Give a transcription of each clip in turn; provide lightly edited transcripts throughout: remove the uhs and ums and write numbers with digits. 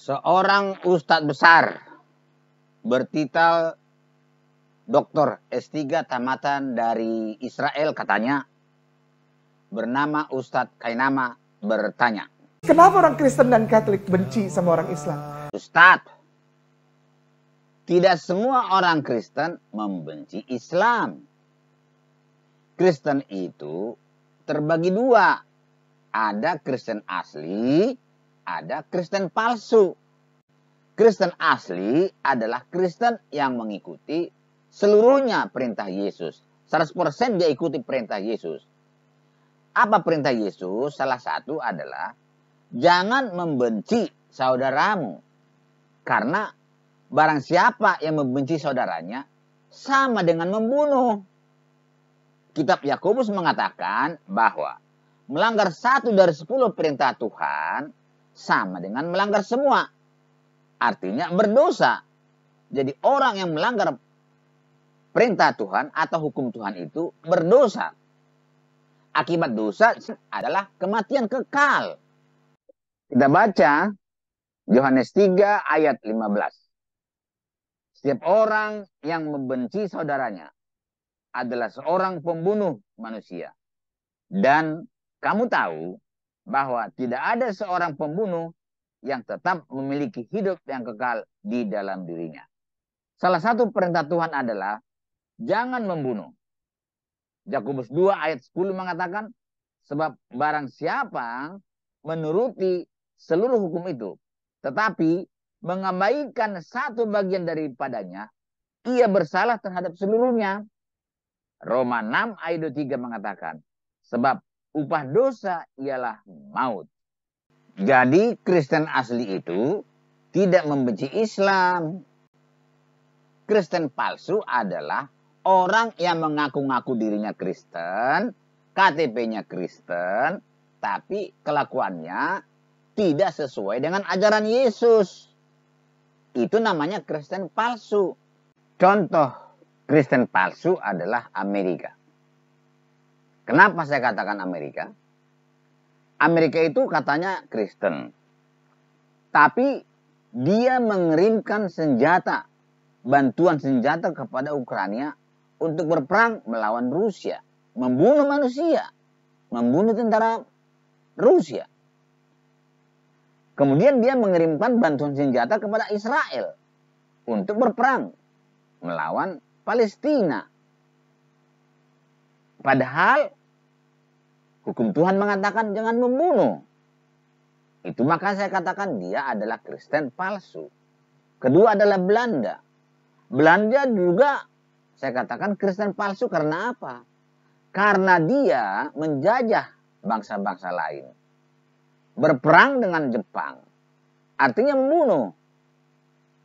Seorang ustadz besar bertitel Doktor S3 tamatan dari Israel katanya, bernama Ustadz Kainama bertanya, kenapa orang Kristen dan Katolik benci sama orang Islam? Ustadz, tidak semua orang Kristen membenci Islam. Kristen itu terbagi dua. Ada Kristen asli, ada Kristen palsu. Kristen asli adalah Kristen yang mengikuti seluruhnya perintah Yesus. 100% dia ikuti perintah Yesus. Apa perintah Yesus? Salah satu adalah jangan membenci saudaramu. Karena barang siapa yang membenci saudaranya sama dengan membunuh. Kitab Yakobus mengatakan bahwa melanggar 1 dari 10 perintah Tuhan sama dengan melanggar semua. Artinya berdosa. Jadi orang yang melanggar perintah Tuhan atau hukum Tuhan itu berdosa. Akibat dosa adalah kematian kekal. Kita baca Yohanes 3 ayat 15. Setiap orang yang membenci saudaranya adalah seorang pembunuh manusia. Dan kamu tahu bahwa tidak ada seorang pembunuh yang tetap memiliki hidup yang kekal di dalam dirinya. Salah satu perintah Tuhan adalah jangan membunuh. Yakobus 2 ayat 10 mengatakan, sebab barang siapa menuruti seluruh hukum itu, tetapi mengabaikan satu bagian daripadanya, ia bersalah terhadap seluruhnya. Roma 6 ayat 3 mengatakan, sebab upah dosa ialah maut. Jadi Kristen asli itu tidak membenci Islam. Kristen palsu adalah orang yang mengaku-ngaku dirinya Kristen, KTP-nya Kristen, tapi kelakuannya tidak sesuai dengan ajaran Yesus. Itu namanya Kristen palsu. Contoh Kristen palsu adalah Amerika. Kenapa saya katakan Amerika? Amerika itu katanya Kristen. Tapi dia mengirimkan senjata, bantuan senjata kepada Ukraina untuk berperang melawan Rusia. Membunuh manusia. Membunuh tentara Rusia. Kemudian dia mengirimkan bantuan senjata kepada Israel untuk berperang melawan Palestina. Padahal hukum Tuhan mengatakan jangan membunuh. Itu maka saya katakan dia adalah Kristen palsu. Kedua adalah Belanda. Belanda juga saya katakan Kristen palsu karena apa? Karena dia menjajah bangsa-bangsa lain. Berperang dengan Jepang. Artinya membunuh.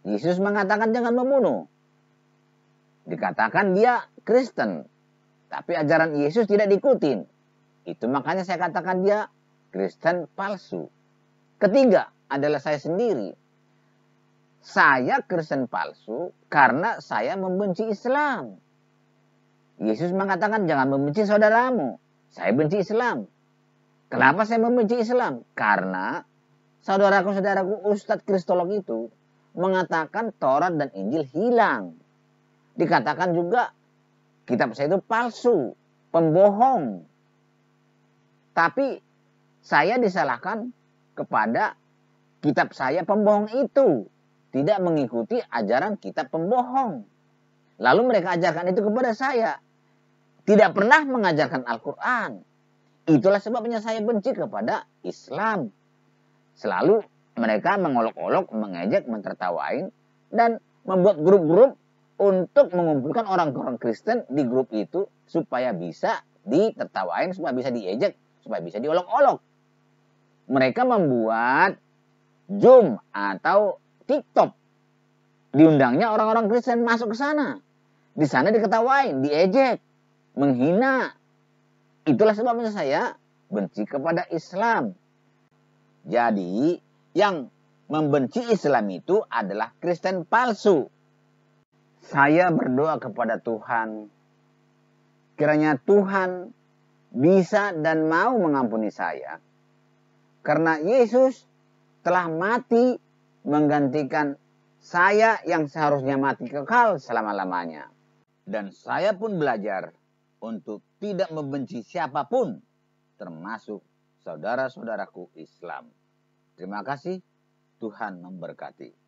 Yesus mengatakan jangan membunuh. Dikatakan dia Kristen. Tapi ajaran Yesus tidak diikutin. Itu makanya saya katakan dia Kristen palsu. Ketiga adalah saya sendiri. Saya Kristen palsu karena saya membenci Islam. Yesus mengatakan jangan membenci saudaramu. Saya benci Islam. Kenapa saya membenci Islam? Karena saudaraku-saudaraku Ustadz Kristolog itu mengatakan Taurat dan Injil hilang. Dikatakan juga kitab saya itu palsu, pembohong. Tapi saya disalahkan kepada kitab saya pembohong itu. Tidak mengikuti ajaran kitab pembohong. Lalu mereka ajarkan itu kepada saya. Tidak pernah mengajarkan Al-Quran. Itulah sebabnya saya benci kepada Islam. Selalu mereka mengolok-olok, mengejek, mentertawain. Dan membuat grup-grup untuk mengumpulkan orang-orang Kristen di grup itu. Supaya bisa ditertawain, supaya bisa diejek, supaya bisa diolok-olok. Mereka membuat Zoom atau TikTok. Diundangnya orang-orang Kristen masuk ke sana. Di sana diketawain, diejek, menghina. Itulah sebabnya saya benci kepada Islam. Jadi yang membenci Islam itu adalah Kristen palsu. Saya berdoa kepada Tuhan. Kiranya Tuhan bisa dan mau mengampuni saya. Karena Yesus telah mati menggantikan saya yang seharusnya mati kekal selama-lamanya. Dan saya pun belajar untuk tidak membenci siapapun, termasuk saudara-saudaraku Islam. Terima kasih, Tuhan memberkati.